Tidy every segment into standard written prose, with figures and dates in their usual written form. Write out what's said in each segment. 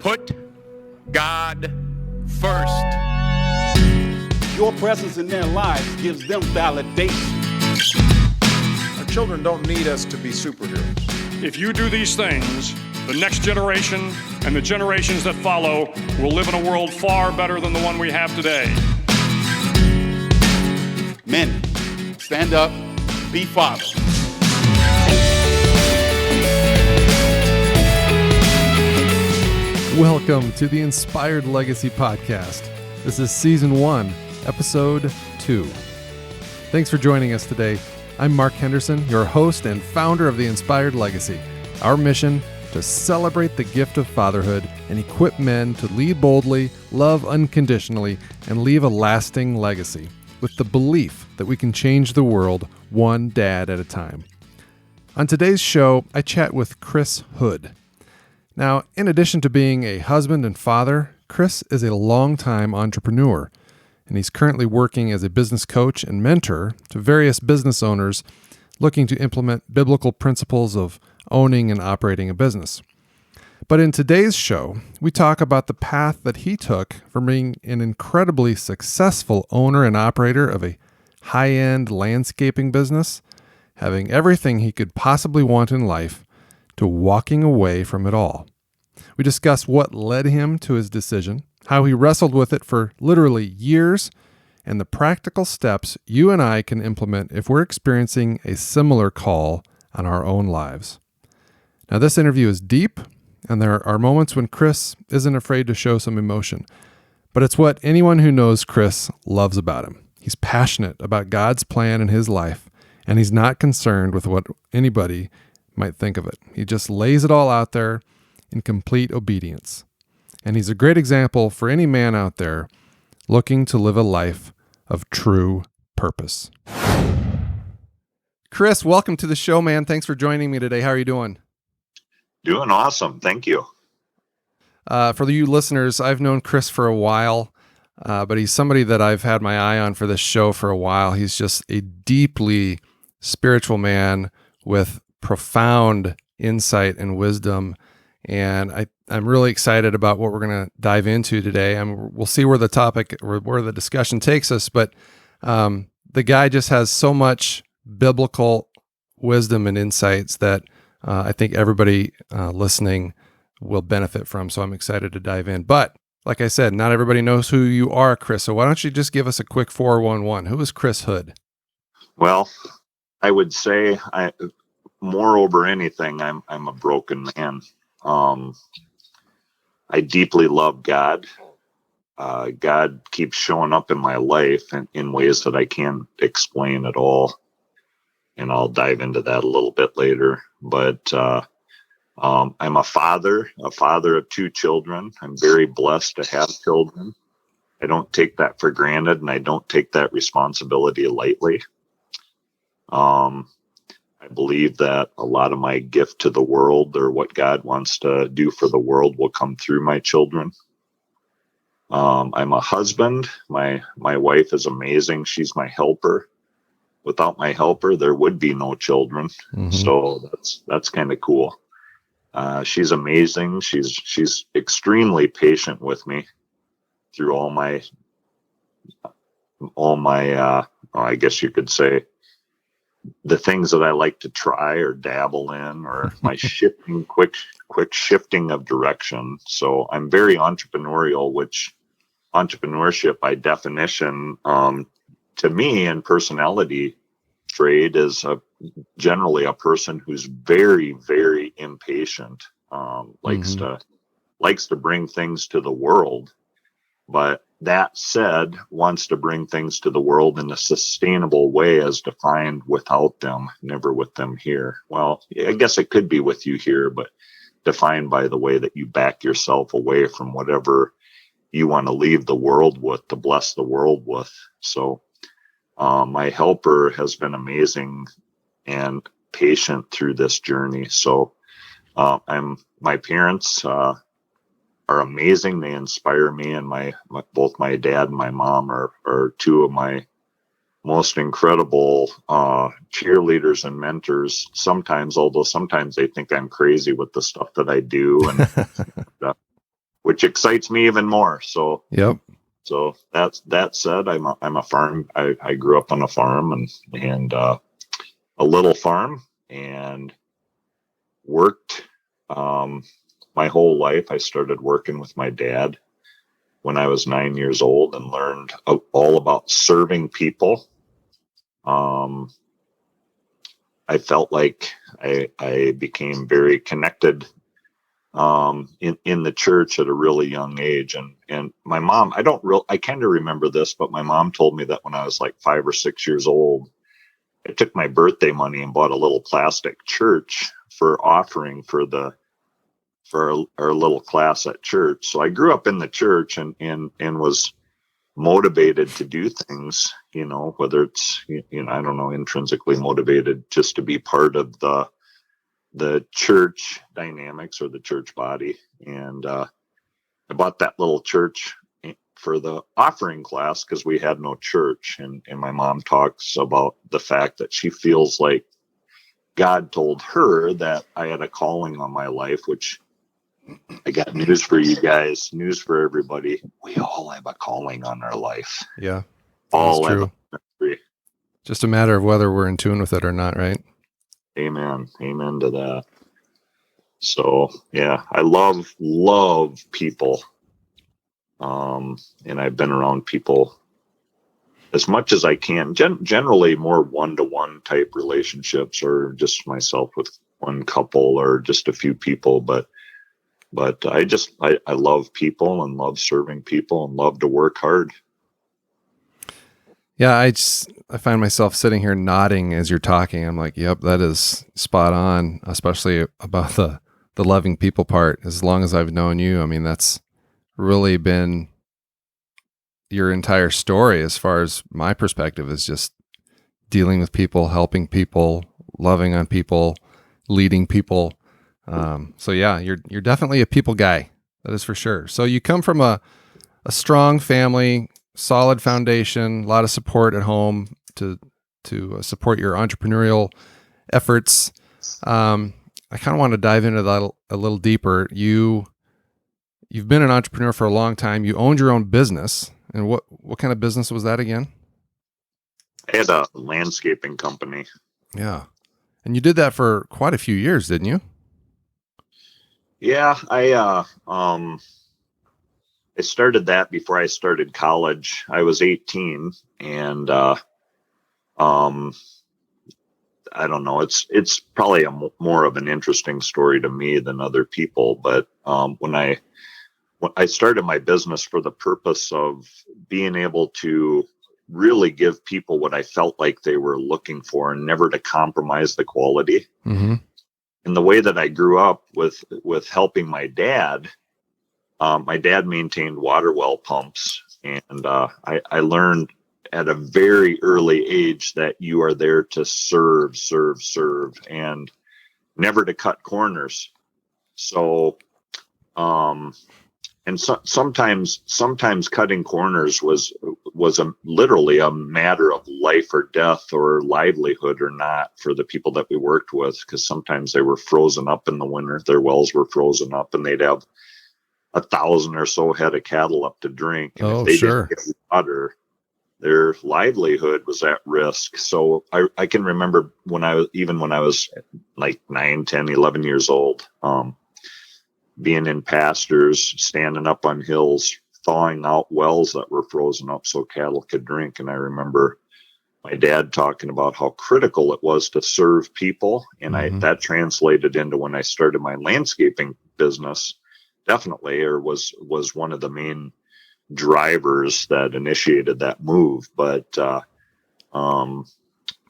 Put God first. Your presence in their lives gives them validation. Our children don't need us to be superheroes. If you do these things, the next generation and the generations that follow will live in a world far better than the one we have today. Men, stand up, be fathers. Welcome to the Inspired Legacy Podcast. This is Season 1, Episode 2. Thanks for joining us today. I'm Mark Henderson, your host and founder of the Inspired Legacy. Our mission, to celebrate the gift of fatherhood and equip men to lead boldly, love unconditionally, and leave a lasting legacy, with the belief that we can change the world one dad at a time. On today's show, I chat with Chris Hood. Now, in addition to being a husband and father, Chris is a longtime entrepreneur, and he's currently working as a business coach and mentor to various business owners looking to implement biblical principles of owning and operating a business. But in today's show, we talk about the path that he took from being an incredibly successful owner and operator of a high-end landscaping business, having everything he could possibly want in life, to walking away from it all. We discuss what led him to his decision, how he wrestled with it for literally years, and the practical steps you and I can implement if we're experiencing a similar call on our own lives. Now, this interview is deep, and there are moments when Chris isn't afraid to show some emotion, but it's what anyone who knows Chris loves about him. He's passionate about God's plan in his life, and he's not concerned with what anybody might think of it. He just lays it all out there in complete obedience. And he's a great example for any man out there looking to live a life of true purpose. Chris, welcome to the show, man. Thanks for joining me today. How are you doing? Doing awesome. Thank you. For you listeners, I've known Chris for a while, but he's somebody that I've had my eye on for this show for a while. He's just a deeply spiritual man with profound insight and wisdom. And I'm really excited about what we're going to dive into today. We'll see where the topic or where the discussion takes us, but the guy just has so much biblical wisdom and insights that I think everybody listening will benefit from. So I'm excited to dive in. But like I said, not everybody knows who you are, Chris. So why don't you just give us a quick 411? Who is Chris Hood? Well, I would say more over anything, I'm a broken man. I deeply love God. God keeps showing up in my life in ways that I can't explain at all. And I'll dive into that a little bit later. But I'm a father of two children. I'm very blessed to have children. I don't take that for granted, and I don't take that responsibility lightly. I believe that a lot of my gift to the world, or what God wants to do for the world, will come through my children. I'm a husband. My wife is amazing. She's my helper. Without my helper, there would be no children. Mm-hmm. So that's kind of cool. She's amazing. She's extremely patient with me through all my I guess you could say, the things that I like to try or dabble in, or my quick shifting of direction. So I'm very entrepreneurial, which entrepreneurship by definition, to me, and personality trait, is generally a person who's very, very impatient, likes to bring things to the world. But that said, wants to bring things to the world in a sustainable way as defined without them, never with them here. Well, I guess it could be with you here, but defined by the way that you back yourself away from whatever you want to leave the world with, to bless the world with. So my helper has been amazing and patient through this journey. So my parents are amazing. They inspire me, and both my dad and my mom are two of my most incredible cheerleaders and mentors. Although sometimes they think I'm crazy with the stuff that I do, and which excites me even more. So Yep. so that said, I'm a farm. I grew up on a farm and a little farm, and worked my whole life. I started working with my dad when I was 9 years old and learned all about serving people. I felt like I became very connected in the church at a really young age. And my mom, I kind of remember this, but my mom told me that when I was like 5 or 6 years old, I took my birthday money and bought a little plastic church for offering for our little class at church. So I grew up in the church and was motivated to do things, whether it's, I don't know, intrinsically motivated just to be part of the church dynamics or the church body. And I bought that little church for the offering class because we had no church. And my mom talks about the fact that she feels like God told her that I had a calling on my life, which I got news for you guys, news for everybody. We all have a calling on our life. Yeah. All That's have true. a ministry. Just a matter of whether we're in tune with it or not, right? Amen. Amen to that. So yeah, I love people. And I've been around people as much as I can, generally more one-to-one type relationships, or just myself with one couple or just a few people. But I love people and love serving people and love to work hard. Yeah, I find myself sitting here nodding as you're talking. I'm like, yep, that is spot on, especially about the loving people part. As long as I've known you, I mean, that's really been your entire story as far as my perspective, is just dealing with people, helping people, loving on people, leading people. So yeah, you're definitely a people guy. That is for sure. So you come from a strong family, solid foundation, a lot of support at home to support your entrepreneurial efforts. I kind of want to dive into that a little deeper. You've been an entrepreneur for a long time. You owned your own business. And what kind of business was that again? I had a landscaping company. Yeah. And you did that for quite a few years, didn't you? Yeah, I started that before I started college. I was 18, and I don't know. It's probably more of an interesting story to me than other people. But when I started my business for the purpose of being able to really give people what I felt like they were looking for and never to compromise the quality. Mm-hmm. And the way that I grew up with helping my dad maintained water well pumps. And I learned at a very early age that you are there to serve, and never to cut corners. So, sometimes cutting corners was literally a matter of life or death or livelihood or not for the people that we worked with, because sometimes they were frozen up in the winter. Their wells were frozen up, and they'd have 1,000 or so head of cattle up to drink. And if they didn't get water, their livelihood was at risk. So I can remember when I was like 9, 10, 11 years old, being in pastures, standing up on hills, thawing out wells that were frozen up so cattle could drink. And I remember my dad talking about how critical it was to serve people. And that translated into when I started my landscaping business, definitely, or was one of the main drivers that initiated that move. But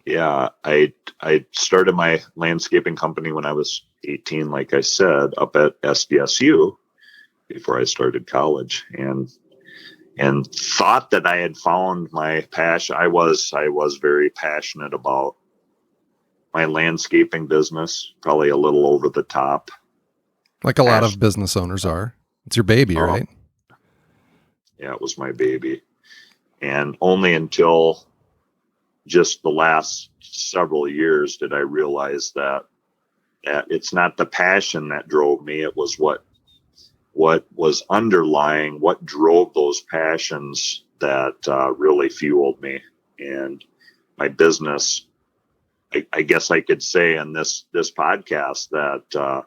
yeah, I started my landscaping company when I was 18, like I said, up at SDSU before I started college, and thought that I had found my passion. I was very passionate about my landscaping business, probably a little over the top. Like a lot of business owners are. It's your baby, right? Yeah, it was my baby. And only until just the last several years did I realize that it's not the passion that drove me. It was what what was underlying, what drove those passions that really fueled me. And my business, I guess I could say in this podcast that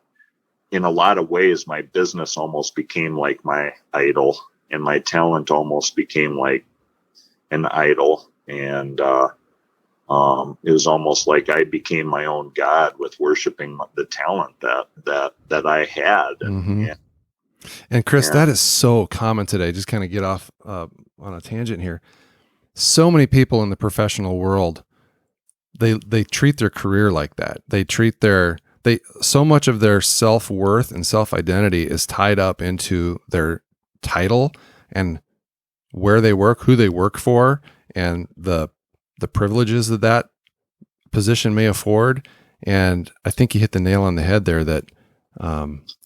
in a lot of ways, my business almost became like my idol, and my talent almost became like an idol. And it was almost like I became my own god with worshiping the talent that I had. Mm-hmm. And Chris, that is so common today. Just kind of get off on a tangent here. So many people in the professional world, they treat their career like that. They treat so much of their self-worth and self-identity is tied up into their title and where they work, who they work for, and the privileges that position may afford. And I think you hit the nail on the head there that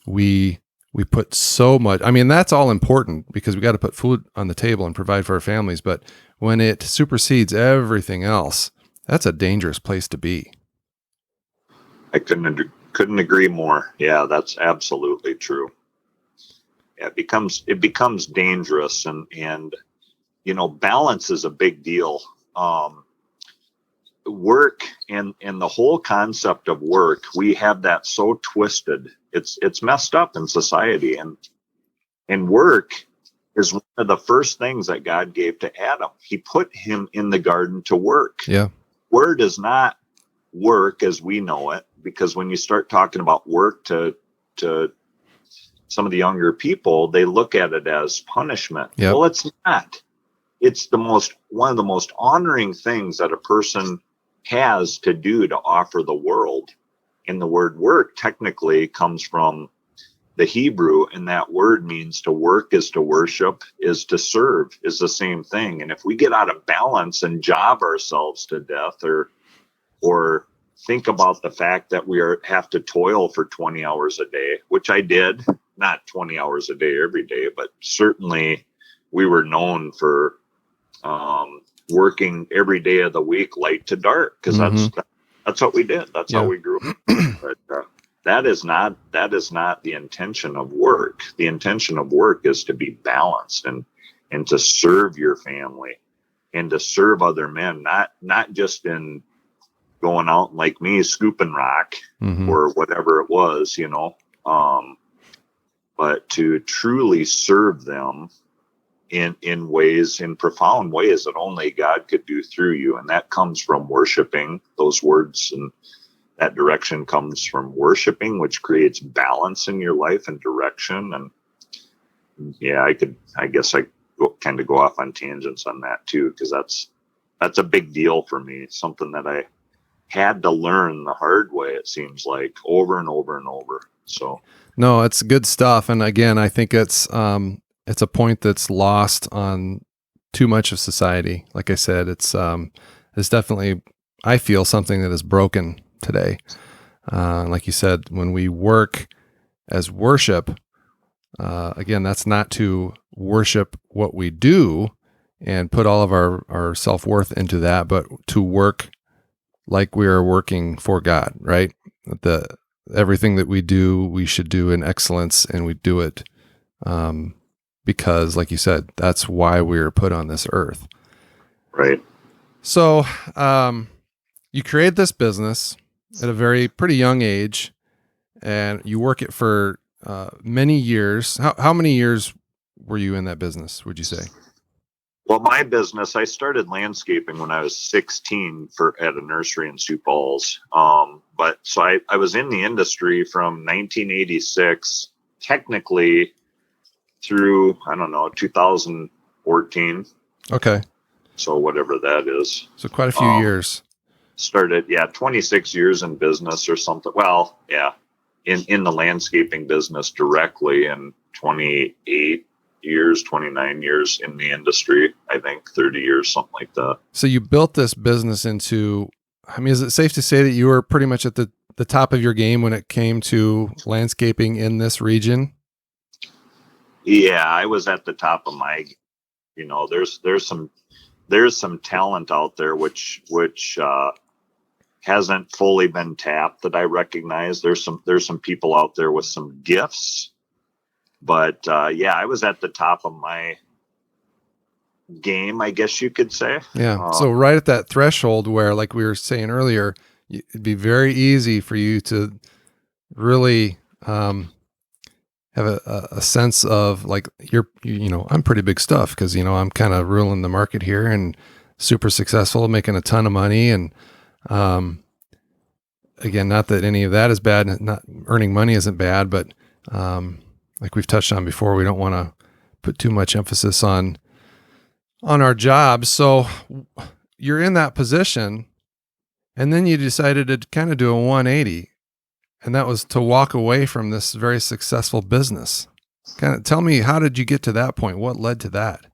we put so much, I mean, that's all important because we got to put food on the table and provide for our families. But when it supersedes everything else, that's a dangerous place to be. I couldn't agree more. Yeah, that's absolutely true. Yeah, it becomes dangerous, and balance is a big deal. Work and the whole concept of work, we have that so twisted. It's messed up in society, and work is one of the first things that God gave to Adam. He put him in the garden to work. Yeah. Word is not work as we know it, because when you start talking about work to some of the younger people, they look at it as punishment. Yep. Well, it's not. It's one of the most honoring things that a person has to do to offer the world. And the word work technically comes from the Hebrew, and that word means to work is to worship, is to serve, is the same thing. And if we get out of balance and job ourselves to death, or think about the fact that we have to toil for 20 hours a day, which I did, not 20 hours a day every day, but certainly we were known for working every day of the week, light to dark, because that's what we did. That's how we grew up. But that is not the intention of work. The intention of work is to be balanced and to serve your family and to serve other men, not just in going out like me scooping rock or whatever it was, but to truly serve them in ways, in profound ways that only God could do through you. And that comes from worshiping. Those words and that direction comes from worshiping, which creates balance in your life and direction. And yeah, I guess I kind of go off on tangents on that too, because that's a big deal for me. It's something that I had to learn the hard way, it seems like, over and over and over. So no, it's good stuff. And again, I think it's a point that's lost on too much of society. Like I said, it's definitely, I feel, something that is broken today. Like you said, when we work as worship, again, that's not to worship what we do and put all of our self-worth into that, but to work like we are working for God, right? Everything that we do, we should do in excellence, and we do it because, like you said, that's why we were put on this earth. Right. So you created this business at a pretty young age, and you work it for many years. How many years were you in that business, would you say? Well, my business, I started landscaping when I was 16 at a nursery in Sioux Falls. But so I was in the industry from 1986, technically through, 2014. Okay. So whatever that is. So quite a few years. Started, 26 years in business or something. Well, yeah, in the landscaping business directly, and 29 years in the industry, I think 30 years, something like that. So you built this business into, is it safe to say that you were pretty much at the top of your game when it came to landscaping in this region? Yeah, I was at the top of my, there's some talent out there which hasn't fully been tapped that I recognize. There's some people out there with some gifts But yeah, I was at the top of my game, I guess you could say. Yeah. So right at that threshold where, like we were saying earlier, it'd be very easy for you to really have a sense of like I'm pretty big stuff because I'm kind of ruling the market here and super successful, making a ton of money, and again, not that any of that is bad. Not earning money isn't bad, but like we've touched on before, we don't want to put too much emphasis on our jobs. So you're in that position, and then you decided to kind of do a 180, and that was to walk away from this very successful business. Kind of tell me, how did you get to that point? What led to that?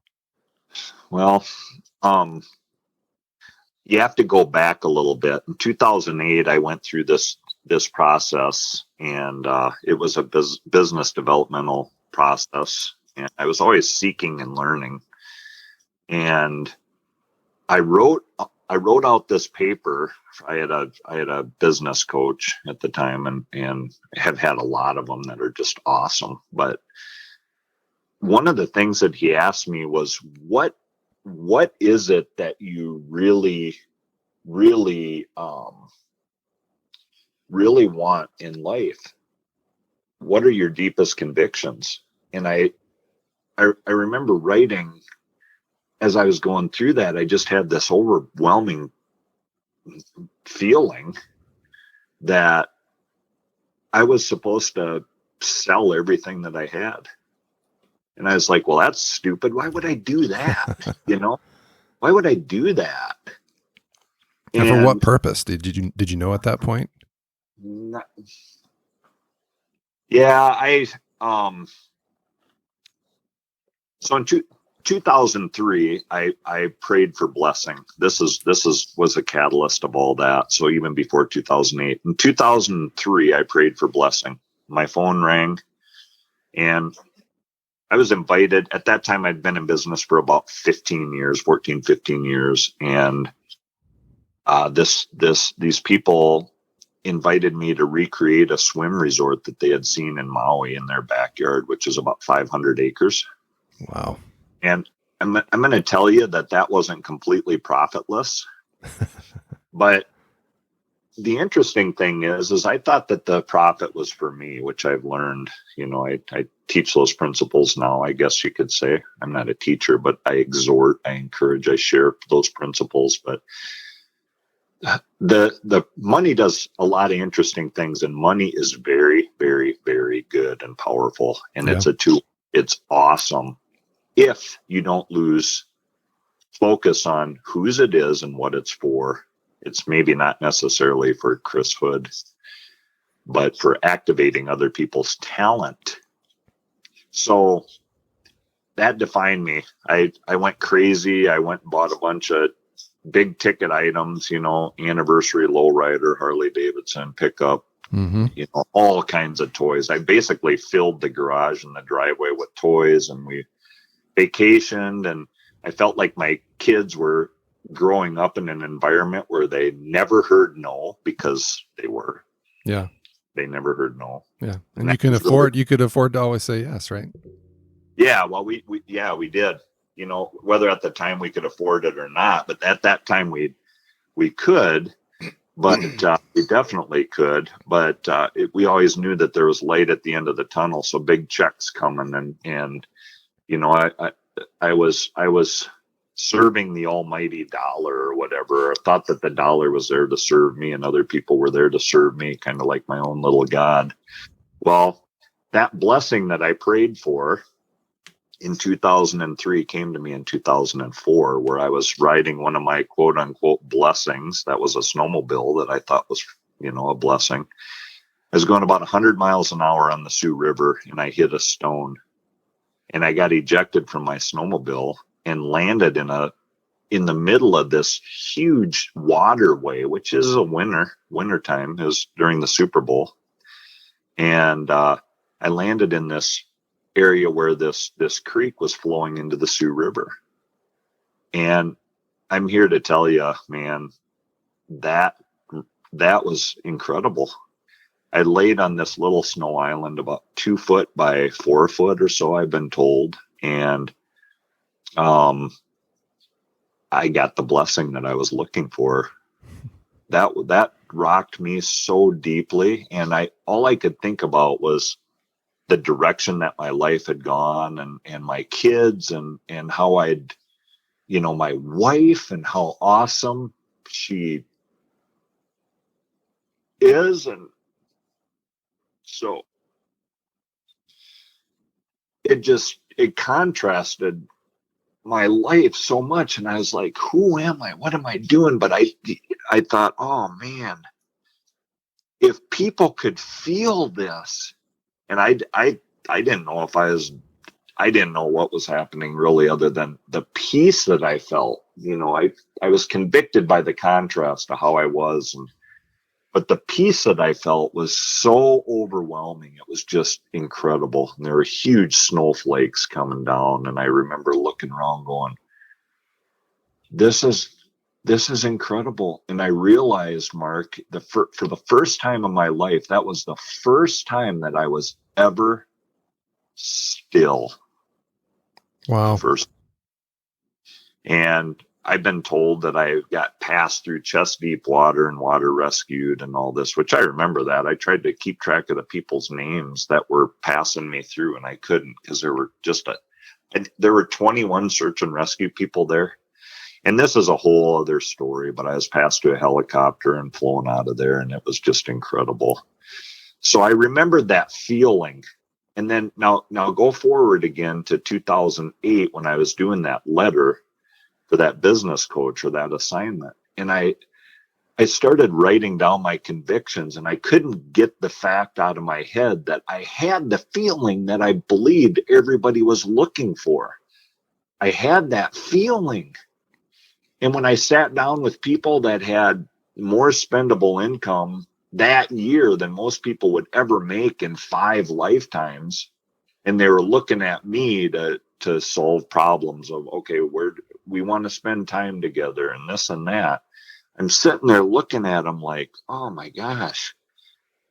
Well, you have to go back a little bit. In 2008, I went through this process, and it was a business developmental process, and I was always seeking and learning. And I wrote out this paper. I had a business coach at the time, and have had a lot of them that are just awesome. But one of the things that he asked me was, what is it that you really want in life? What are your deepest convictions? And I remember writing, as I was going through that, I just had this overwhelming feeling that I was supposed to sell everything that I had. And I was like, well, that's stupid. Why would I do that? Why would I do that? And for what purpose? Did you know at that point? Yeah, so in 2003, I prayed for blessing. This was a catalyst of all that. So even before 2008, in 2003, I prayed for blessing. My phone rang, and I was invited. At that time, I'd been in business for about 15 years. And these people invited me to recreate a swim resort that they had seen in Maui in their backyard, which is about 500 acres. Wow. And I'm going to tell you that wasn't completely profitless. But the interesting thing is I thought that the profit was for me, which I've learned. I teach those principles now, I guess you could say. I'm not a teacher, but I exhort, I encourage, I share those principles. But the money does a lot of interesting things, and money is very, very, very good and powerful. And It's a tool. It's awesome if you don't lose focus on whose it is and what it's for. It's maybe not necessarily for Chris Hood, but for activating other people's talent. So that defined me. I went crazy. I went and bought a bunch of big ticket items, anniversary lowrider, Harley Davidson pickup, all kinds of toys. I basically filled the garage and the driveway with toys, and we vacationed, and I felt like my kids were growing up in an environment where they never heard no, because they never heard no. Yeah. And you could afford to always say yes, right? Yeah. Well, we did, whether at the time we could afford it or not, but at that time we could, but we definitely could, but we always knew that there was light at the end of the tunnel. So big checks coming, and I was serving the almighty dollar or whatever. I thought that the dollar was there to serve me, and other people were there to serve me, kind of like my own little God. Well, that blessing that I prayed for in 2003 came to me in 2004, where I was riding one of my quote unquote blessings. That was a snowmobile that I thought was, a blessing. I was going about 100 miles an hour on the Sioux River, and I hit a stone, and I got ejected from my snowmobile and landed in the middle of this huge waterway, which is a wintertime, is during the Super Bowl. And I landed in this area where this creek was flowing into the Sioux River. And I'm here to tell you, man, that was incredible. I laid on this little snow island about 2 foot by 4 foot or so, I've been told. And I got the blessing that I was looking for. That rocked me so deeply. And all I could think about was the direction that my life had gone, and my kids, and how I'd, my wife, and how awesome she is. And so it contrasted my life so much. And I was like, who am I? What am I doing? But I thought, oh man, if people could feel this. And I didn't know I didn't know what was happening really, other than the peace that I felt. I was convicted by the contrast to how I was, but the peace that I felt was so overwhelming. It was just incredible. And there were huge snowflakes coming down. And I remember looking around going, this is incredible. And I realized, Mark, for the first time in my life, that was the first time that I was ever still. Wow. First. And I've been told that I got passed through chest deep water and water rescued and all this, which I remember that. I tried to keep track of the people's names that were passing me through, and I couldn't, because there were 21 search and rescue people there. And this is a whole other story, but I was passed to a helicopter and flown out of there, and it was just incredible. So I remembered that feeling. And then now go forward again to 2008, when I was doing that letter for that business coach, or that assignment. And I started writing down my convictions, and I couldn't get the fact out of my head that I had the feeling that I believed everybody was looking for. I had that feeling. And when I sat down with people that had more spendable income that year than most people would ever make in 5 lifetimes, and they were looking at me to solve problems of, okay, where we want to spend time together and this and that. I'm sitting there looking at them like, oh my gosh,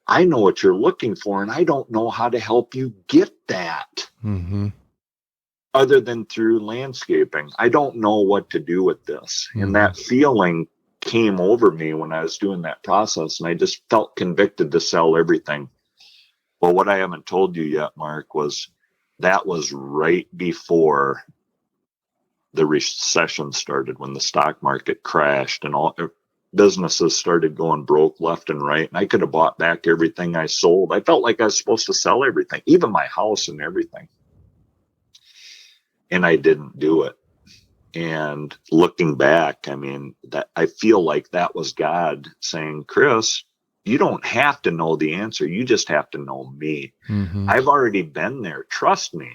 I know what you're looking for, and I don't know how to help you get that. Mm-hmm. Other than through landscaping. I don't know what to do with this. Mm-hmm. And that feeling came over me when I was doing that process, and I just felt convicted to sell everything. Well, what I haven't told you yet, Mark, was that was right before the recession started, when the stock market crashed and all businesses started going broke left and right. And I could have bought back everything I sold. I felt like I was supposed to sell everything, even my house and everything. And I didn't do it. And looking back, I mean, that I feel like that was God saying, Chris, you don't have to know the answer. You just have to know me. Mm-hmm. I've already been there. Trust me.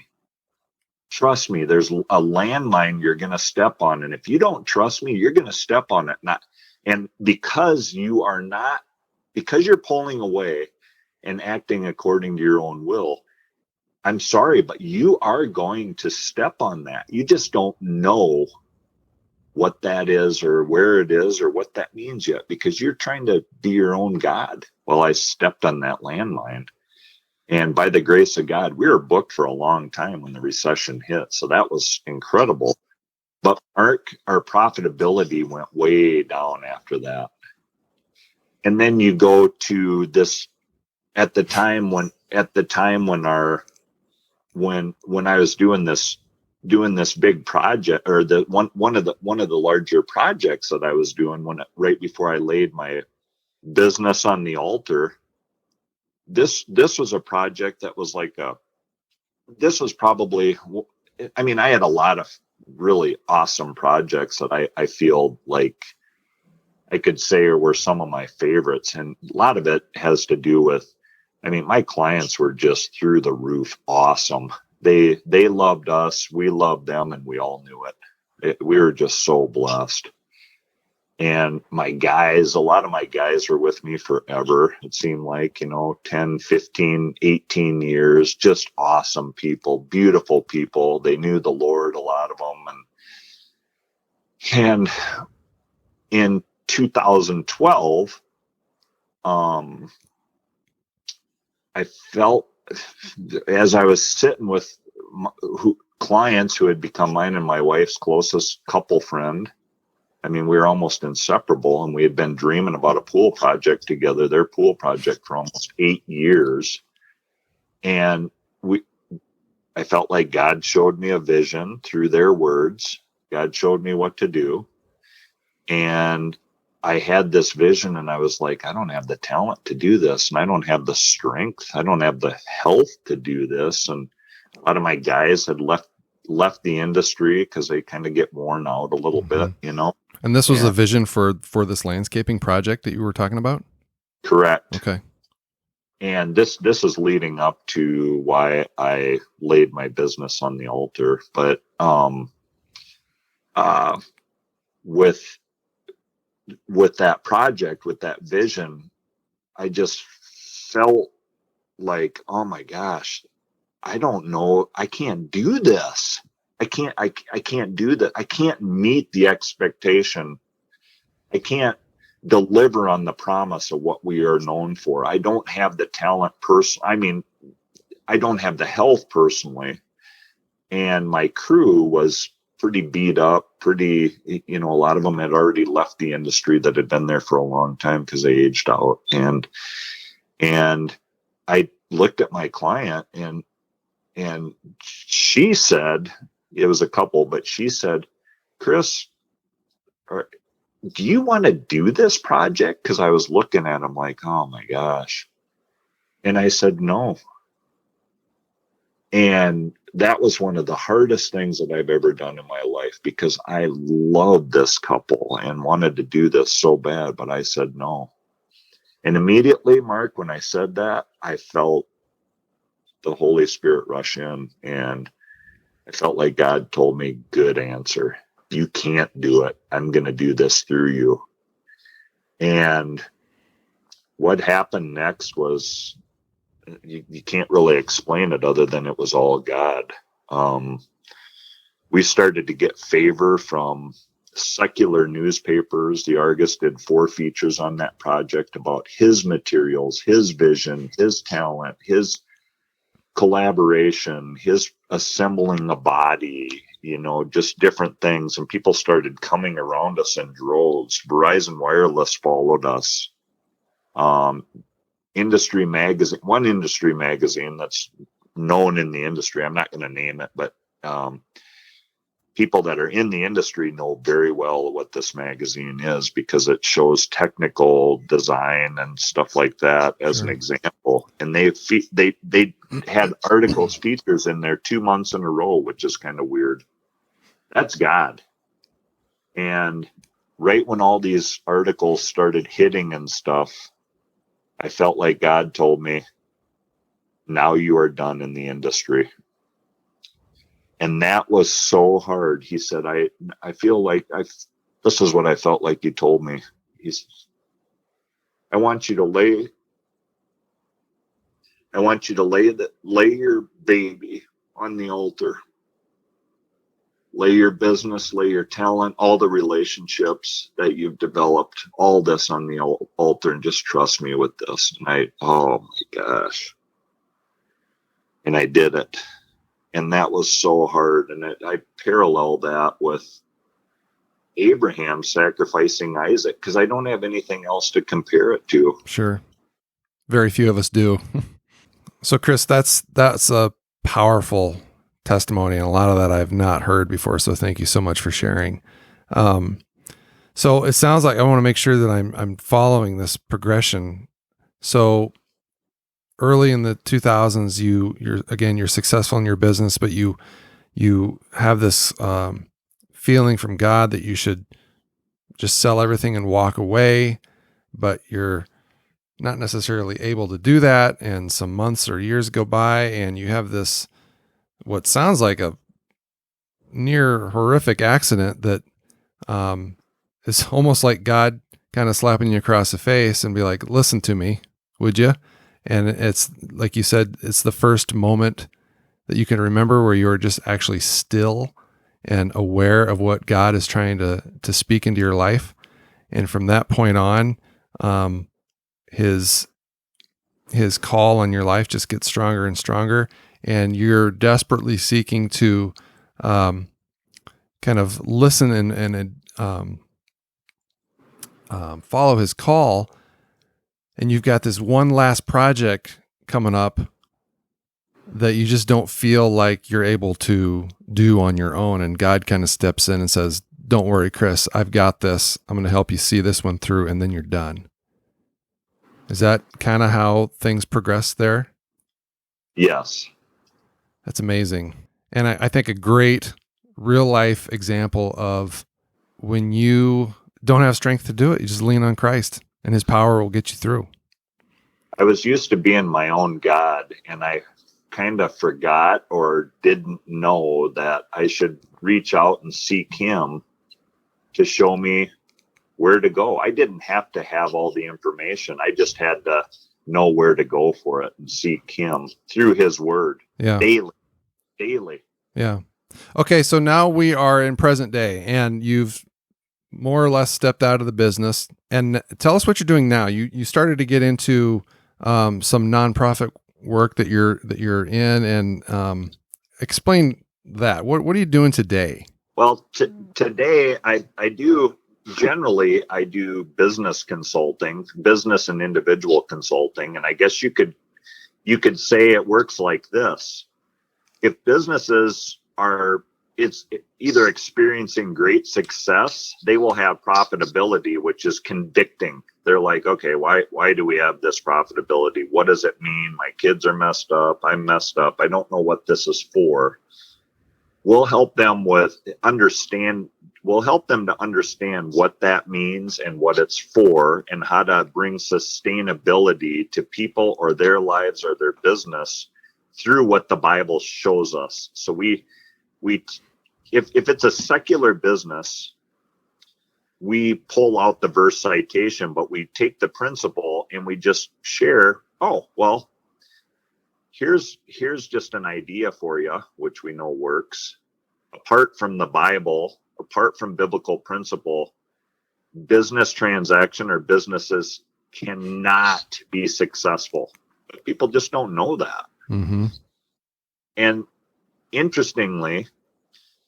Trust me. There's a landmine you're going to step on. And if you don't trust me, you're going to step on it. And because you're pulling away and acting according to your own will, I'm sorry, but you are going to step on that. You just don't know what that is, or where it is, or what that means yet, because you're trying to be your own God. Well, I stepped on that landmine. And by the grace of God, we were booked for a long time when the recession hit. So that was incredible. But our profitability went way down after that. And then you go to this at the time when I was doing this big project, or the one of the larger projects that I was doing right before I laid my business on the altar. This was a project that was this was probably, I mean, I had a lot of really awesome projects that I feel like I could say were some of my favorites. And a lot of it has to do with, I mean, my clients were just through the roof awesome. They loved us, we loved them, and we all knew it. We were just so blessed. And a lot of my guys were with me forever. It seemed like, 10, 15, 18 years, just awesome people, beautiful people. They knew the Lord, a lot of them. And in 2012, I felt as I was sitting with clients who had become mine and my wife's closest couple friend. I mean, we were almost inseparable, and we had been dreaming about a pool project together, their pool project, for almost 8 years. And I felt like God showed me a vision through their words. God showed me what to do. And I had this vision, and I was like, I don't have the talent to do this, and I don't have the strength. I don't have the health to do this. And a lot of my guys had left the industry because they kind of get worn out a little bit, you know. And this was a vision for this landscaping project that you were talking about? Correct. Okay. And this is leading up to why I laid my business on the altar. But with that project, with that vision, I just felt like, oh my gosh, I don't know. I can't do this. I can't do that. I can't meet the expectation. I can't deliver on the promise of what we are known for. I don't have the talent I don't have the health personally. And my crew was pretty beat up, a lot of them had already left the industry that had been there for a long time because they aged out. And I looked at my client and she said, it was a couple, but she said, Chris, do you want to do this project? Because I was looking at him like, oh my gosh. And I said, no. And that was one of the hardest things that I've ever done in my life, because I loved this couple and wanted to do this so bad, but I said no. And immediately, Mark, when I said that, I felt the Holy Spirit rush in, and I felt like God told me, good answer. You can't do it. I'm going to do this through you. And what happened next was, you can't really explain it other than it was all God. We started to get favor from secular newspapers. The Argus did 4 features on that project about his materials, his vision, his talent, his collaboration, his assembling a body, just different things. And people started coming around us in droves. Verizon Wireless followed us. Industry magazine, one industry magazine that's known in the industry, I'm not going to name it, but people that are in the industry know very well what this magazine is, because it shows technical design and stuff like that as an example. And they had articles, features in there 2 months in a row, which is kind of weird. That's God. And right when all these articles started hitting and stuff, I felt like God told me, now you are done in the industry. And that was so hard. He said, I feel like this is what I felt like you told me. I want you to lay your baby on the altar. Lay your business, lay your talent, all the relationships that you've developed, all this on the altar, and just trust me with this. And oh my gosh. And I did it. And that was so hard. And I parallel that with Abraham sacrificing Isaac, because I don't have anything else to compare it to. Sure. Very few of us do. So Chris, that's a powerful testimony, and a lot of that I've not heard before. So thank you so much for sharing. So it sounds like I want to make sure that I'm following this progression. So early in the 2000s, you're successful in your business, but you have this feeling from God that you should just sell everything and walk away, but you're not necessarily able to do that. And some months or years go by, and you have this, what sounds like a near horrific accident that is almost like God kind of slapping you across the face and be like, listen to me, would you? And it's like you said, it's the first moment that you can remember where you're just actually still and aware of what God is trying to speak into your life. And from that point on, his his call on your life just gets stronger and stronger, and you're desperately seeking to kind of listen and follow his call, and you've got this one last project coming up that you just don't feel like you're able to do on your own, and God kind of steps in and says, "Don't worry, Chris, I've got this. I'm going to help you see this one through," and then you're done. Is that kind of how things progress there? Yes. That's amazing. And I think a great real life example of when you don't have strength to do it, you just lean on Christ and his power will get you through. I was used to being my own God, and I kind of forgot or didn't know that I should reach out and seek him to show me where to go. I didn't have to have all the information. I just had to know where to go for it and seek him through his word. Yeah. Daily. Yeah. Okay. So now we are in present day, and you've more or less stepped out of the business. And tell us what you're doing now. You started to get into some nonprofit work that you're in, and explain that. What are you doing today? Well, today I do business consulting, business and individual consulting, and I guess you could say it works like this. If businesses are either experiencing great success, they will have profitability, which is convicting. They're like, okay, why do we have this profitability? What does it mean? My kids are messed up. I'm messed up. I don't know what this is for. We'll help them to understand what that means and what it's for, and how to bring sustainability to people or their lives or their business through what the Bible shows us. So if it's a secular business, we pull out the verse citation, but we take the principle and we just share, oh, well, here's just an idea for you, which we know works. Apart from the Bible, apart from biblical principle, business transaction or businesses cannot be successful. People just don't know that. Mm-hmm. And interestingly,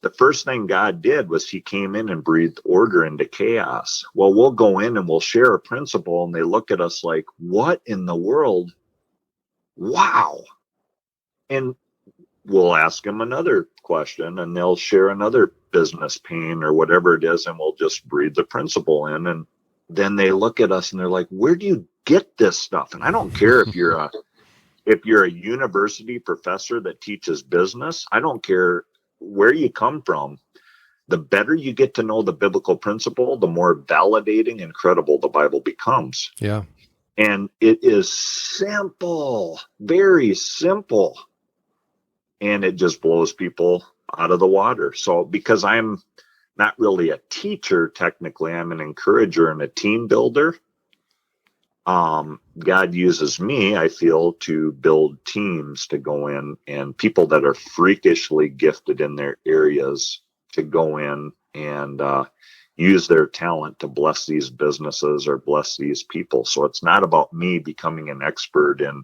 the first thing God did was he came in and breathed order into chaos. Well, we'll go in and we'll share a principle, and they look at us like, what in the world? Wow. And we'll ask them another question, and they'll share another business pain or whatever it is, and we'll just breathe the principle in. And then they look at us and they're like, where do you get this stuff? And I don't care if you're a university professor that teaches business. I don't care where you come from. The better you get to know the biblical principle, the more validating and credible the Bible becomes. Yeah. And it is simple, very simple. And it just blows people out of the water. So because I'm not really a teacher, technically, I'm an encourager and a team builder. God uses me, I feel, to build teams to go in, and people that are freakishly gifted in their areas to go in and use their talent to bless these businesses or bless these people. So it's not about me becoming an expert in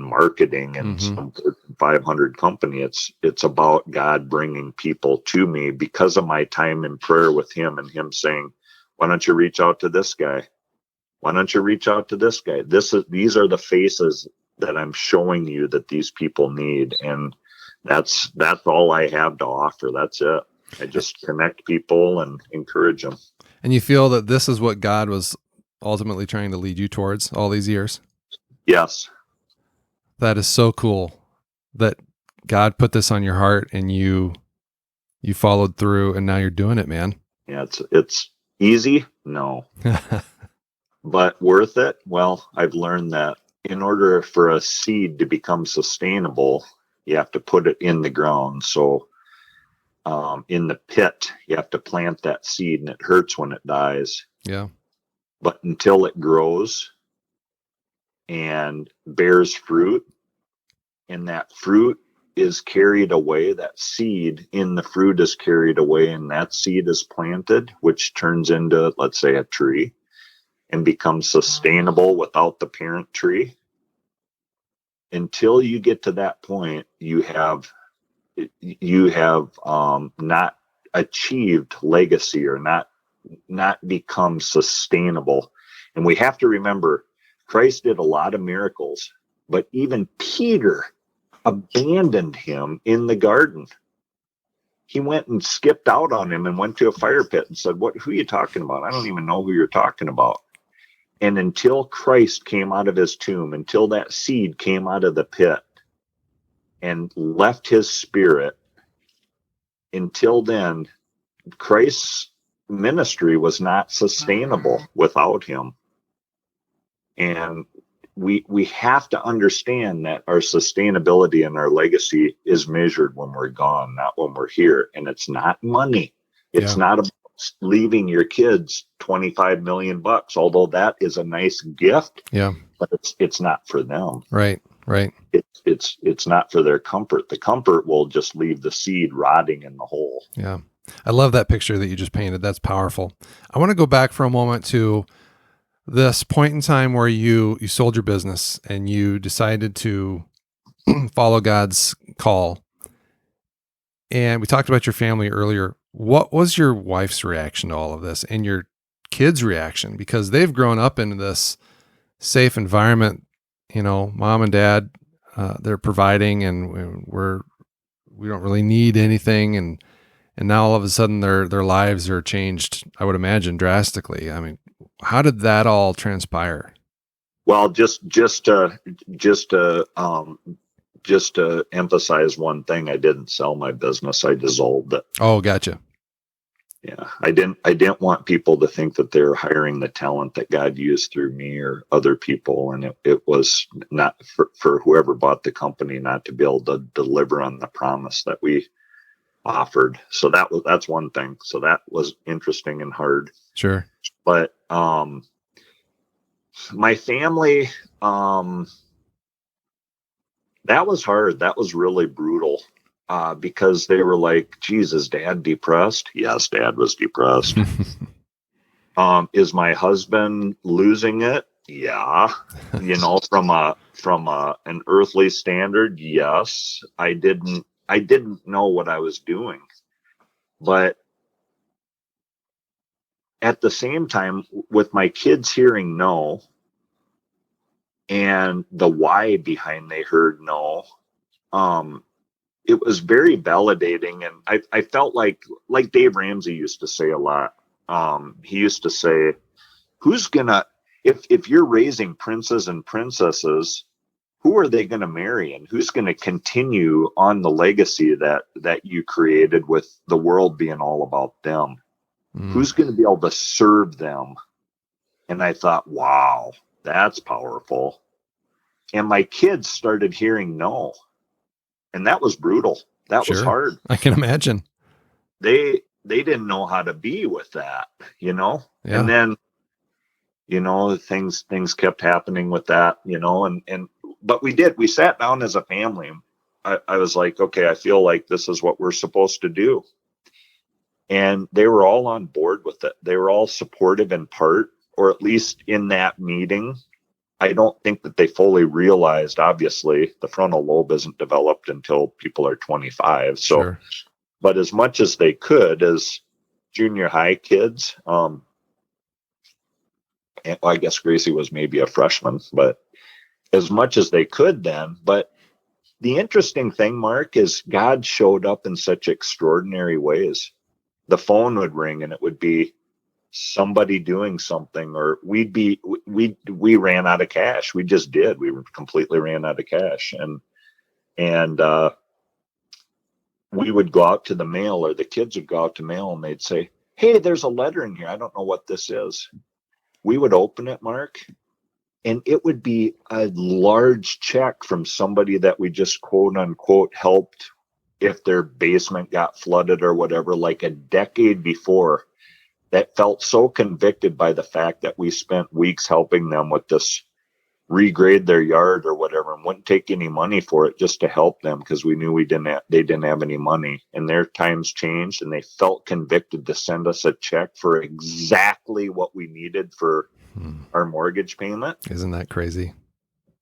marketing and some 500 company. It's about God bringing people to me because of my time in prayer with him, and him saying, why don't you reach out to this guy? Why don't you reach out to this guy? These are the faces that I'm showing you that these people need. And that's all I have to offer. That's it. I just connect people and encourage them. And you feel that this is what God was ultimately trying to lead you towards all these years? Yes. That is so cool that God put this on your heart and you followed through, and now you're doing it, man. Yeah, it's easy. No. But worth it? Well, I've learned that in order for a seed to become sustainable, you have to put it in the ground. So in the pit, you have to plant that seed, and it hurts when it dies. Yeah. But until it grows and bears fruit, and that fruit is carried away, that seed in the fruit is carried away, and that seed is planted, which turns into, let's say, a tree. and become sustainable without the parent tree. Until you get to that point, you have not achieved legacy, or not become sustainable. And we have to remember, Christ did a lot of miracles, but even Peter abandoned him in the garden. He went and skipped out on him and went to a fire pit and said, who are you talking about? I don't even know who you're talking about. And until Christ came out of his tomb, until that seed came out of the pit and left his spirit, until then, Christ's ministry was not sustainable without him. And we have to understand that our sustainability and our legacy is measured when we're gone, not when we're here. And it's not money. It's not about leaving your kids $25 million, although that is a nice gift. Yeah. But it's not for them. Right. It's not for their comfort. The comfort will just leave the seed rotting in the hole. Yeah. I love that picture that you just painted. That's powerful. I want to go back for a moment to this point in time where you sold your business and you decided to follow God's call. And we talked about your family earlier. What was your wife's reaction to all of this, and your kids' reaction? Because they've grown up in this safe environment, mom and dad, they're providing, and we don't really need anything. And now all of a sudden their lives are changed, I would imagine, drastically. I mean, how did that all transpire? Well, just to emphasize one thing, I didn't sell my business. I dissolved it. Oh, gotcha. Yeah, I didn't want people to think that they're hiring the talent that God used through me or other people, and it was not for whoever bought the company not to be able to deliver on the promise that we offered. So that's one thing. So that was interesting and hard. Sure. But my family, that was hard. That was really brutal. Because they were like, "Jesus, Dad depressed?" Yes, Dad was depressed. Is my husband losing it? Yeah. From an earthly standard, yes. I didn't know what I was doing. But at the same time, with my kids hearing no, and the why behind they heard no, it was very validating. And I felt like Dave Ramsey used to say a lot. He used to say, who's gonna, if you're raising princes and princesses, who are they going to marry, and who's going to continue on the legacy that you created, with the world being all about them? Who's going to be able to serve them? And I thought, wow, that's powerful. And my kids started hearing no. And that was brutal. That was hard. I can imagine. They didn't know how to be with that, Yeah. And then, things kept happening with that, but we sat down as a family. I was like, okay, I feel like this is what we're supposed to do. And they were all on board with it. They were all supportive in part, or at least in that meeting. I don't think that they fully realized, obviously, the frontal lobe isn't developed until people are 25. So, Sure. But as much as they could, as junior high kids, and I guess Gracie was maybe a freshman, but as much as they could then. But the interesting thing, Mark, is God showed up in such extraordinary ways. The phone would ring and it would be somebody doing something, or we ran out of cash. We just did. We completely ran out of cash. And we would go out to the mail, or the kids would go out to mail, and they'd say, "Hey, there's a letter in here. I don't know what this is." We would open it, Mark, and it would be a large check from somebody that we just quote unquote helped if their basement got flooded or whatever, like a decade before. That felt so convicted by the fact that we spent weeks helping them with this, regrade their yard or whatever, and wouldn't take any money for it, just to help them, because we knew they didn't have any money, and their times changed, and they felt convicted to send us a check for exactly what we needed for our mortgage payment. Isn't that crazy?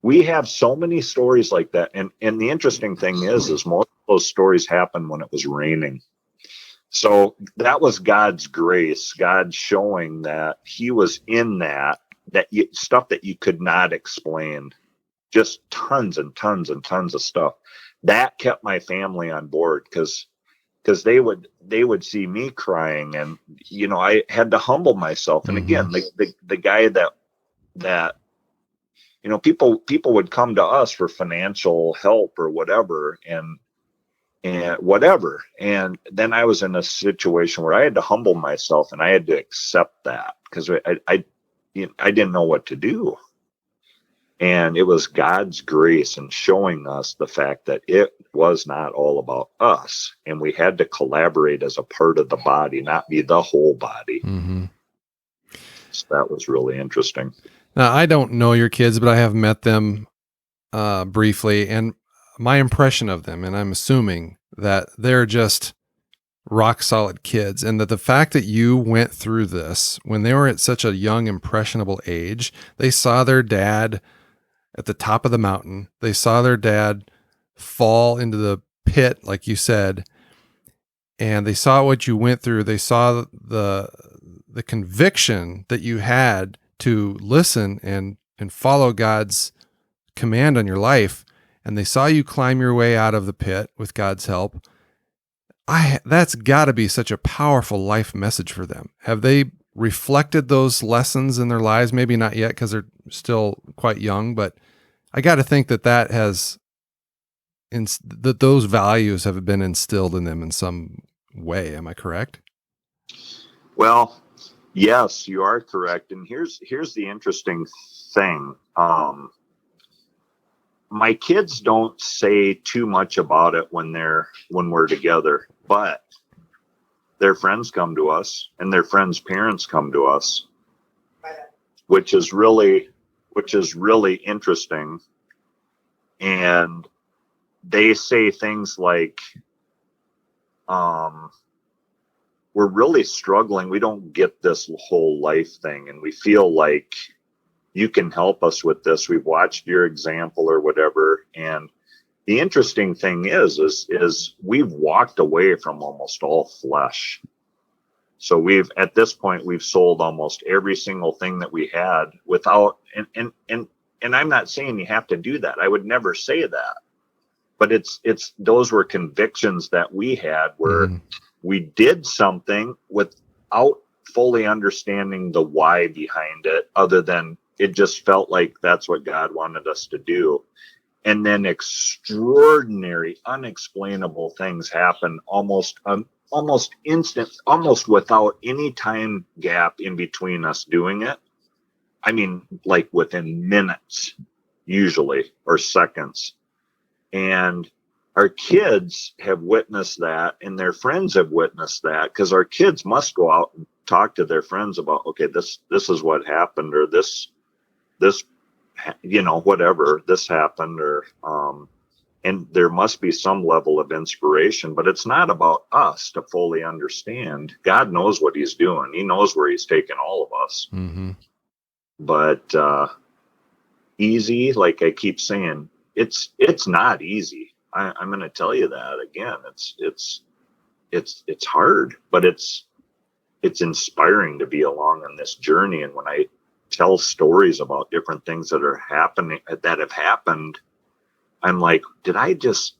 We have so many stories like that. And the interesting thing is most of those stories happened when it was raining. So that was God's grace, God showing that he was in stuff that you could not explain, just tons and tons and tons of stuff. That kept my family on board because they would see me crying, and, I had to humble myself. And again, the guy that, people would come to us for financial help or whatever, and whatever. And then I was in a situation where I had to humble myself, and I had to accept that because I didn't know what to do. And it was God's grace in showing us the fact that it was not all about us, and we had to collaborate as a part of the body, not be the whole body. So that was really interesting. Now, I don't know your kids, but I have met them briefly, and my impression of them, and I'm assuming that they're just rock solid kids, and that the fact that you went through this when they were at such a young, impressionable age, they saw their dad at the top of the mountain. They saw their dad fall into the pit, like you said, and they saw what you went through. They saw the conviction that you had to listen and follow God's command on your life. And they saw you climb your way out of the pit with God's help. That's got to be such a powerful life message for them. Have they reflected those lessons in their lives? Maybe not yet because they're still quite young, but I got to think that that those values have been instilled in them in some way. Am I correct? Well, yes, you are correct. And here's the interesting thing. My kids don't say too much about it when we're together, but their friends come to us and their friends' parents come to us, which is really interesting. And they say things like, we're really struggling. We don't get this whole life thing, and we feel like you can help us with this. We've watched your example or whatever. And the interesting thing is we've walked away from almost all flesh. So at this point, we've sold almost every single thing that we had without, and I'm not saying you have to do that. I would never say that, but those were convictions that we had where we did something without fully understanding the why behind it, other than it just felt like that's what God wanted us to do. And then extraordinary, unexplainable things happen almost instant, almost without any time gap in between us doing it. I mean, like within minutes, usually, or seconds. And our kids have witnessed that, and their friends have witnessed that, because our kids must go out and talk to their friends about, okay, this is what happened, or this, whatever, this happened, or, and there must be some level of inspiration, but it's not about us to fully understand. God knows what he's doing. He knows where he's taking all of us. But, easy, like I keep saying, it's not easy. I'm going to tell you that again. It's hard, but it's inspiring to be along on this journey. And when I tell stories about different things that have happened, I'm like, is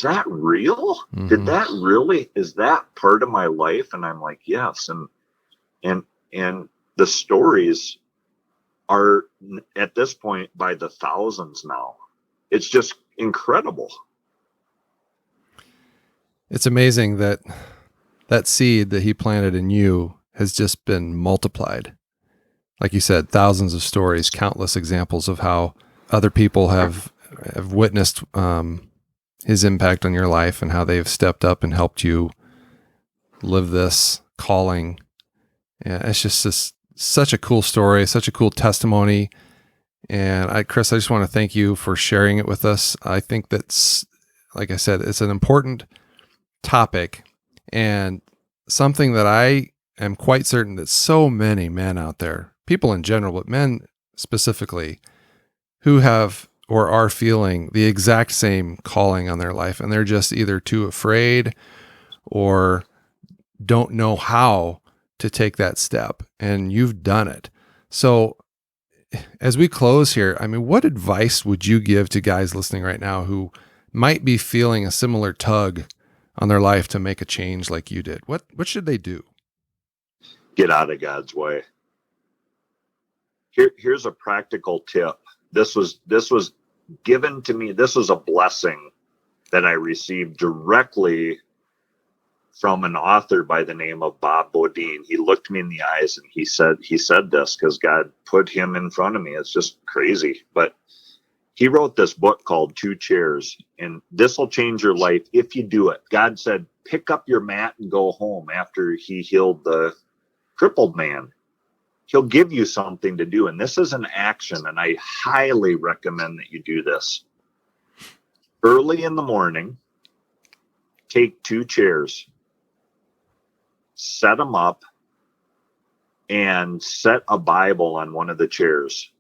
that real? Is that part of my life? And I'm like, yes. And the stories are at this point by the thousands now. It's just incredible. It's amazing that seed that he planted in you has just been multiplied. Like you said, thousands of stories, countless examples of how other people have witnessed his impact on your life and how they've stepped up and helped you live this calling. Yeah, it's just such a cool story, such a cool testimony. And Chris, I just want to thank you for sharing it with us. I think that's, like I said, it's an important topic and something that I am quite certain that so many men out there people in general, but men specifically, who have or are feeling the exact same calling on their life, and they're just either too afraid or don't know how to take that step, and you've done it. So as we close here, I mean, what advice would you give to guys listening right now who might be feeling a similar tug on their life to make a change like you did? What should they do? Get out of God's way. Here's a practical tip. This was given to me. This was a blessing that I received directly from an author by the name of Bob Bodine. He looked me in the eyes and he said this because God put him in front of me. It's just crazy. But he wrote this book called 2 Chairs, and this will change your life if you do it. God said, pick up your mat and go home after he healed the crippled man. He'll give you something to do. And this is an action, and I highly recommend that you do this. Early in the morning, take 2 chairs, set them up, and set a Bible on one of the chairs.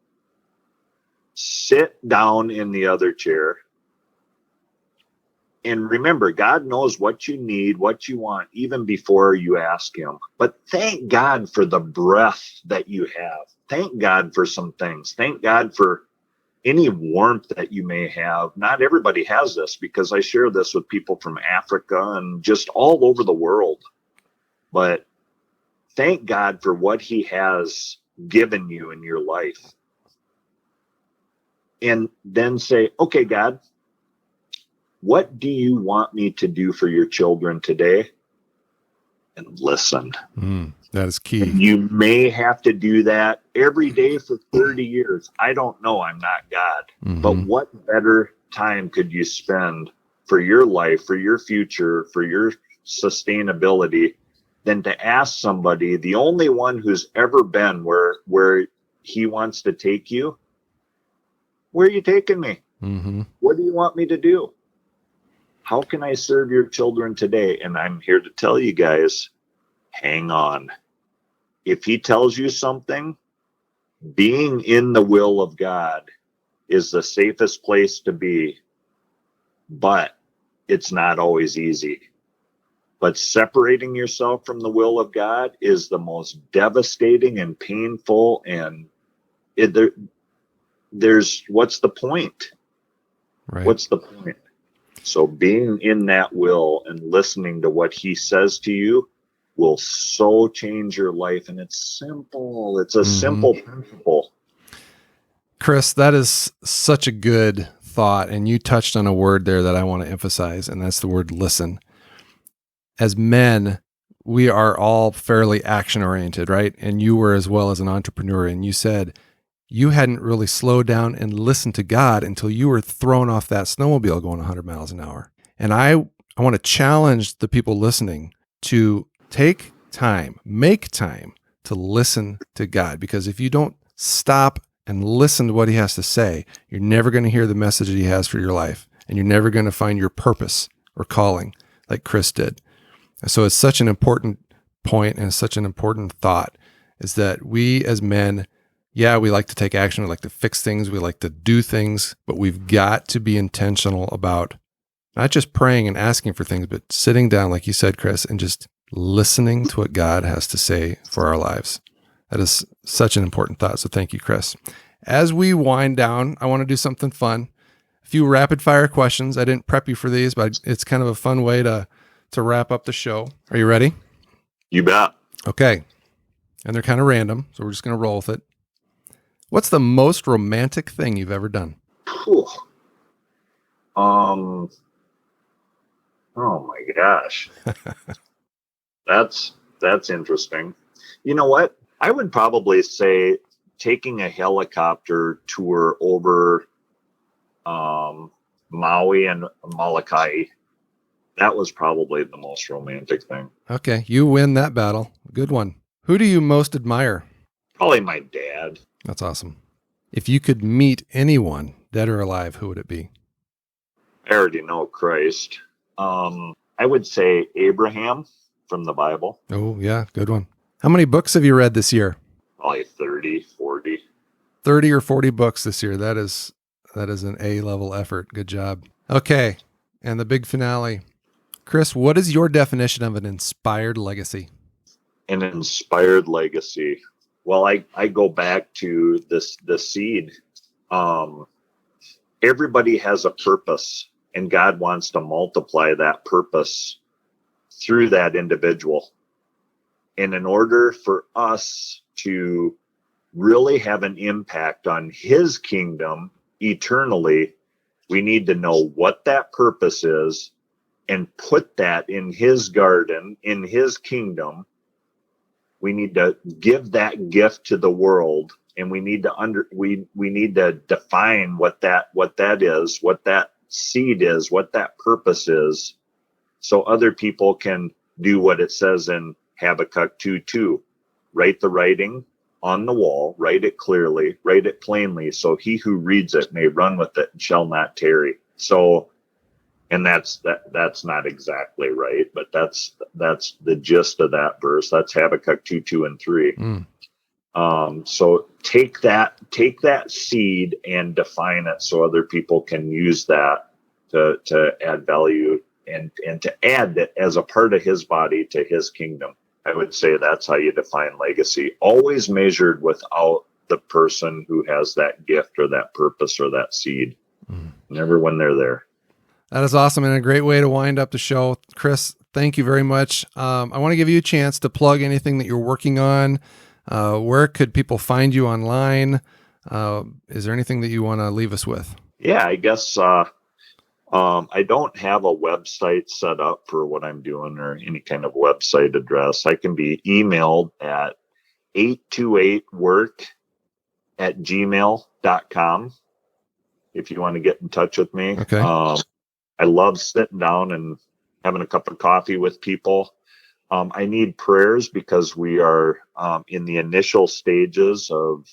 Sit down in the other chair. And remember, God knows what you need, what you want, even before you ask him. But thank God for the breath that you have. Thank God for some things. Thank God for any warmth that you may have. Not everybody has this, because I share this with people from Africa and just all over the world. But thank God for what he has given you in your life. And then say, okay, God, what do you want me to do for your children today? And listen. That is key. And you may have to do that every day for 30 years. I don't know. I'm not God. But what better time could you spend for your life, for your future, for your sustainability than to ask somebody, the only one who's ever been where he wants to take you? Where are you taking me? What do you want me to do? How can I serve your children today? And I'm here to tell you guys, hang on. If he tells you something, being in the will of God is the safest place to be. But it's not always easy. But separating yourself from the will of God is the most devastating and painful. And there's what's the point? Right. What's the point? So being in that will and listening to what he says to you will so change your life. And it's simple. It's a simple principle. Chris, that is such a good thought. And you touched on a word there that I want to emphasize, and that's the word listen. As men, we are all fairly action oriented, right? And you were as well as an entrepreneur. And you said you hadn't really slowed down and listened to God until you were thrown off that snowmobile going 100 miles an hour. And I want to challenge the people listening to take time, make time to listen to God. Because if you don't stop and listen to what he has to say, you're never going to hear the message that he has for your life. And you're never going to find your purpose or calling like Chris did. And so it's such an important point and such an important thought, is that we as men, yeah, we like to take action. We like to fix things. We like to do things, but we've got to be intentional about not just praying and asking for things, but sitting down, like you said, Chris, and just listening to what God has to say for our lives. That is such an important thought. So thank you, Chris. As we wind down, I want to do something fun. A few rapid fire questions. I didn't prep you for these, but it's kind of a fun way to wrap up the show. Are you ready? You bet. Okay. And they're kind of random, so we're just going to roll with it. What's the most romantic thing you've ever done? Whew. Oh my gosh. That's interesting. You know what? I would probably say taking a helicopter tour over Maui and Molokai. That was probably the most romantic thing. Okay, you win that battle. Good one. Who do you most admire? Probably my dad. That's awesome. If you could meet anyone, dead or alive, who would it be? I already know Christ. I would say Abraham from the Bible. Oh, yeah, good one. How many books have you read this year? Probably 30. 40. 30 or 40 books this year. That is an A-level effort. Good job. Okay, and the big finale. Chris, what is your definition of an inspired legacy? An inspired legacy. Well, I go back to the seed. Everybody has a purpose, and God wants to multiply that purpose through that individual. And in order for us to really have an impact on his kingdom eternally, we need to know what that purpose is and put that in his garden, in his kingdom. We need to give that gift to the world, and we need to we need to define what that is, what that seed is, what that purpose is, so other people can do what it says in Habakkuk 2:2. Write the writing on the wall, write it clearly, write it plainly, so he who reads it may run with it and shall not tarry. So, and that's not exactly right, but that's the gist of that verse. That's Habakkuk 2:2 and 3. So take that seed and define it so other people can use that to add value and to add it as a part of his body to his kingdom. I would say that's how you define legacy. Always measured without the person who has that gift or that purpose or that seed. Never when they're there. That is awesome and a great way to wind up the show. Chris, thank you very much. I want to give you a chance to plug anything that you're working on. Where could people find you online? Is there anything that you want to leave us with? Yeah, I guess I don't have a website set up for what I'm doing or any kind of website address. I can be emailed at 828work@gmail.com if you want to get in touch with me. Okay. I love sitting down and having a cup of coffee with people. I need prayers because we are in the initial stages of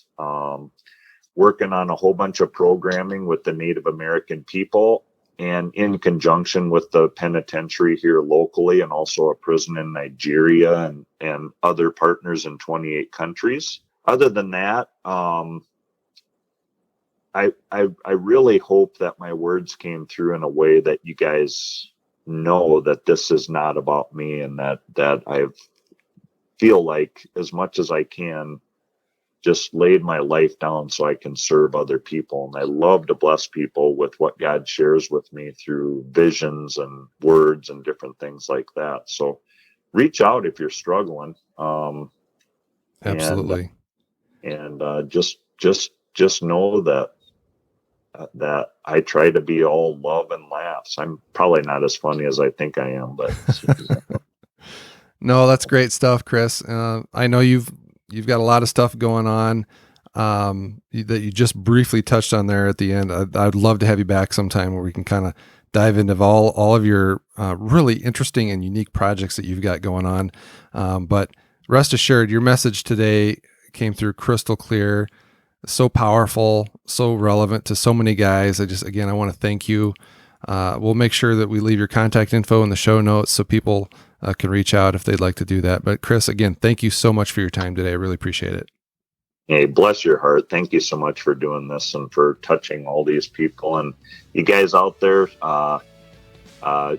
working on a whole bunch of programming with the Native American people, and in conjunction with the penitentiary here locally, and also a prison in Nigeria and other partners in 28 countries. Other than that, I really hope that my words came through in a way that you guys know that this is not about me, and that I feel like as much as I can just laid my life down so I can serve other people. And I love to bless people with what God shares with me through visions and words and different things like that. So reach out if you're struggling. Absolutely. And just know that I try to be all love and laughs. I'm probably not as funny as I think I am, but no, that's great stuff, Chris. I know you've got a lot of stuff going on that you just briefly touched on there at the end. I'd love to have you back sometime where we can kind of dive into all of your really interesting and unique projects that you've got going on. But rest assured, your message today came through crystal clear, so powerful, so relevant to so many guys. I want to thank you. We'll make sure that we leave your contact info in the show notes so people can reach out if they'd like to do that. But Chris, again, thank you so much for your time today. I really appreciate it. Hey, bless your heart. Thank you so much for doing this and for touching all these people. And you guys out there,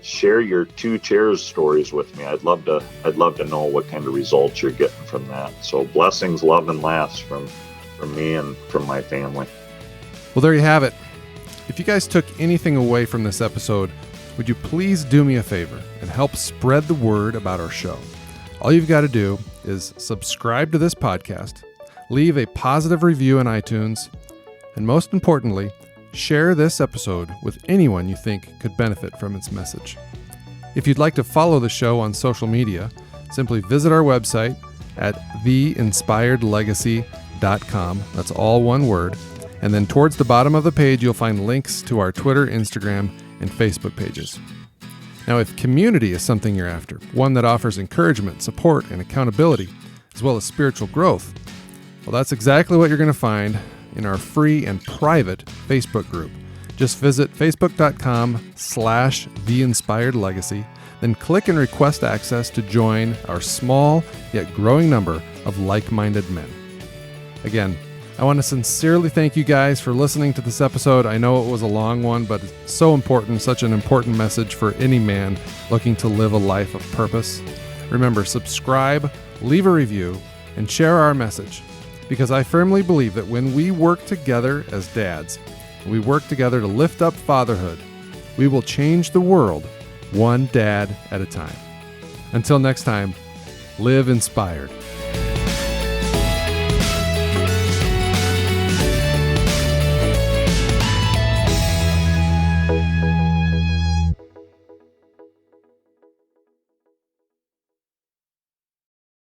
share your 2 chairs stories with me. I'd love to know what kind of results you're getting from that. So blessings, love, and laughs from me and from my family. Well, there you have it. If you guys took anything away from this episode, would you please do me a favor and help spread the word about our show? All you've got to do is subscribe to this podcast, leave a positive review in iTunes, and most importantly, share this episode with anyone you think could benefit from its message. If you'd like to follow the show on social media, simply visit our website at theinspiredlegacy.com. That's all one word. And then towards the bottom of the page, you'll find links to our Twitter, Instagram, and Facebook pages. Now, if community is something you're after, one that offers encouragement, support, and accountability, as well as spiritual growth, well, that's exactly what you're going to find in our free and private Facebook group. Just visit facebook.com/theinspiredlegacy, then click and request access to join our small yet growing number of like-minded men. Again, I want to sincerely thank you guys for listening to this episode. I know it was a long one, but it's so important, such an important message for any man looking to live a life of purpose. Remember, subscribe, leave a review, and share our message, because I firmly believe that when we work together as dads, we work together to lift up fatherhood, we will change the world one dad at a time. Until next time, live inspired.